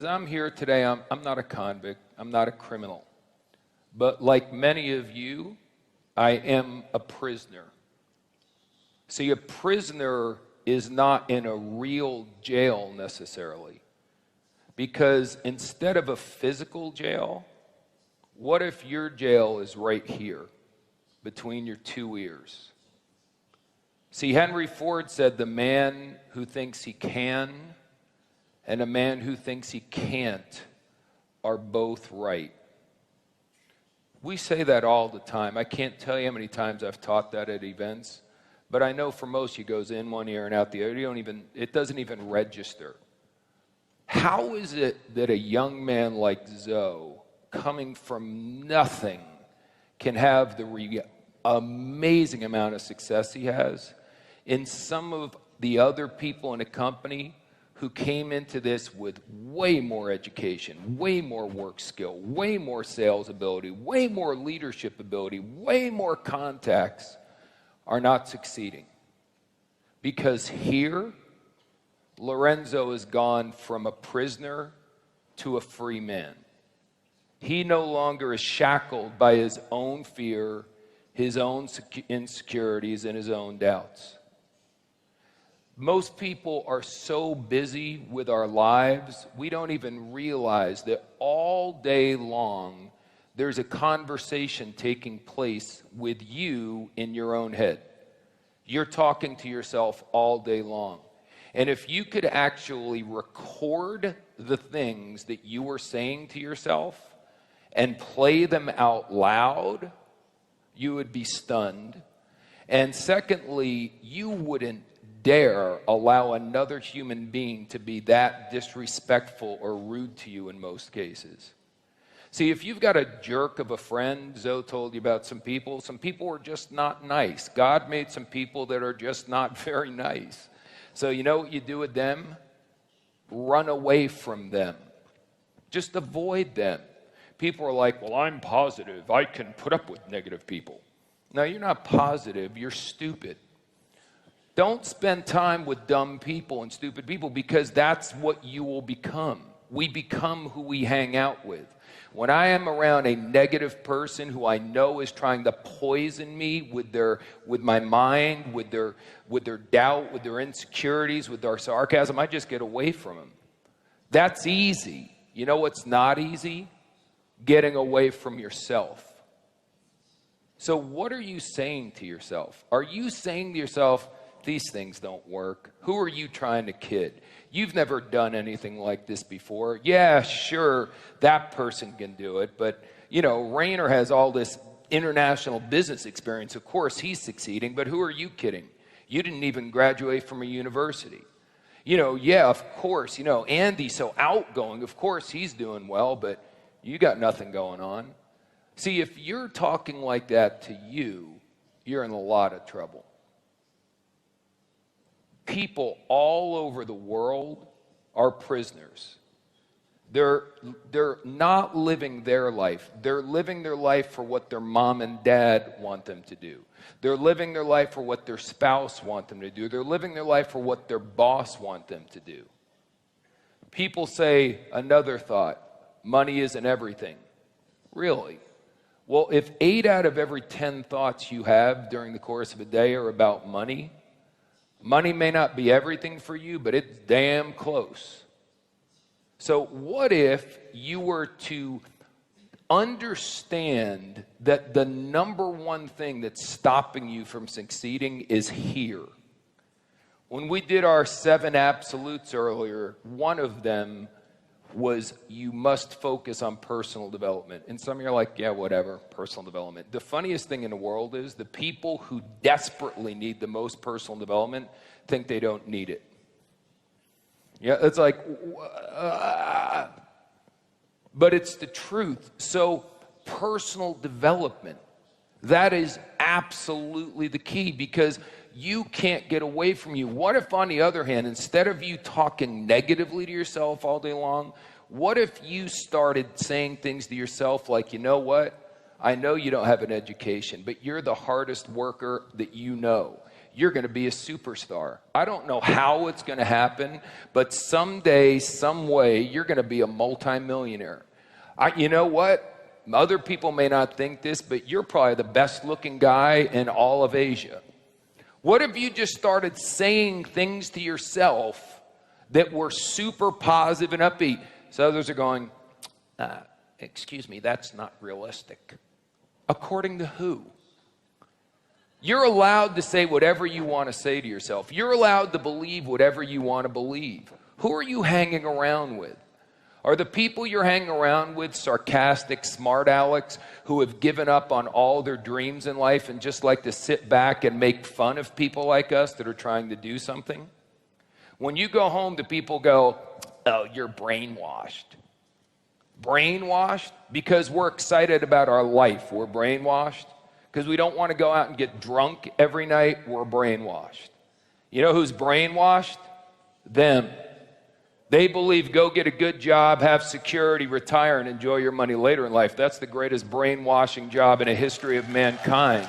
I'm here today, I'm not a convict, I'm not a criminal. But like many of you, I am a prisoner. See, a prisoner is not in a real jail necessarily. Because instead of a physical jail, what if your jail is right here, between your two ears? See, Henry Ford said the man who thinks he can and a man who thinks he can't are both right. We say that all the time. I can't tell you how many times I've taught that at events, but I know for most it goes in one ear and out the other. It doesn't even register. How is it that a young man like Zoe, coming from nothing, can have the amazing amount of success he has, and some of the other people in the company who came into this with way more education, way more work skill, way more sales ability, way more leadership ability, way more contacts, are not succeeding? Because here, Lorenzo has gone from a prisoner to a free man. He no longer is shackled by his own fear, his own insecurities, and his own doubts. Most people are so busy with our lives, we don't even realize that all day long, there's a conversation taking place with you in your own head. You're talking to yourself all day long. And if you could actually record the things that you were saying to yourself and play them out loud, you would be stunned. And secondly, you wouldn't dare allow another human being to be that disrespectful or rude to you in most cases. See, if you've got a jerk of a friend, Zoe told you about some people are just not nice. God made some people that are just not very nice. So you know what you do with them? Run away from them. Just avoid them. People are like, well, I'm positive. I can put up with negative people. No, you're not positive. You're stupid. Don't spend time with dumb people and stupid people, because that's what you will become. We become who we hang out with. When I am around a negative person who I know is trying to poison me with my mind, with their doubt, with their insecurities, with their sarcasm, I just get away from them. That's easy. You know what's not easy? Getting away from yourself. So what are you saying to yourself? Are you saying to yourself, these things don't work? Who are you trying to kid? You've never done anything like this before. Yeah, sure, that person can do it, but Rainer has all this international business experience. Of course he's succeeding, but who are you kidding? You didn't even graduate from a university. Yeah, of course, Andy's so outgoing. Of course he's doing well, but you got nothing going on. See, if you're talking like that to you, you're in a lot of trouble. People all over the world are prisoners. They're not living their life. They're living their life for what their mom and dad want them to do. They're living their life for what their spouse want them to do. They're living their life for what their boss want them to do. People say another thought, money isn't everything. Really? Well, if 8 out of every 10 thoughts you have during the course of a day are about money, money may not be everything for you, but it's damn close. So what if you were to understand that the number one thing that's stopping you from succeeding is here? When we did our 7 absolutes earlier, one of them was you must focus on personal development. And some of you are like, yeah, whatever, personal development. The funniest thing in the world is the people who desperately need the most personal development think they don't need it. Yeah, it's like, but it's the truth. So personal development, that is absolutely the key, because you can't get away from you. What if, on the other hand, instead of you talking negatively to yourself all day long, what if you started saying things to yourself like, you know what? I know you don't have an education, but you're the hardest worker that you know. you're going to be a superstar. I don't know how it's going to happen, but someday, some way, you're going to be a multimillionaire. You know what? Other people may not think this, but you're probably the best looking guy in all of Asia. What if you just started saying things to yourself that were super positive and upbeat? So others are going, excuse me, that's not realistic. According to who? You're allowed to say whatever you want to say to yourself. You're allowed to believe whatever you want to believe. Who are you hanging around with? Are the people you're hanging around with sarcastic, smart Alecks who have given up on all their dreams in life and just like to sit back and make fun of people like us that are trying to do something? When you go home, do people go, oh, you're brainwashed? Brainwashed? Because we're excited about our life, we're brainwashed. Because we don't want to go out and get drunk every night, we're brainwashed. You know who's brainwashed? Them. They believe go get a good job, have security, retire, and enjoy your money later in life. That's the greatest brainwashing job in the history of mankind.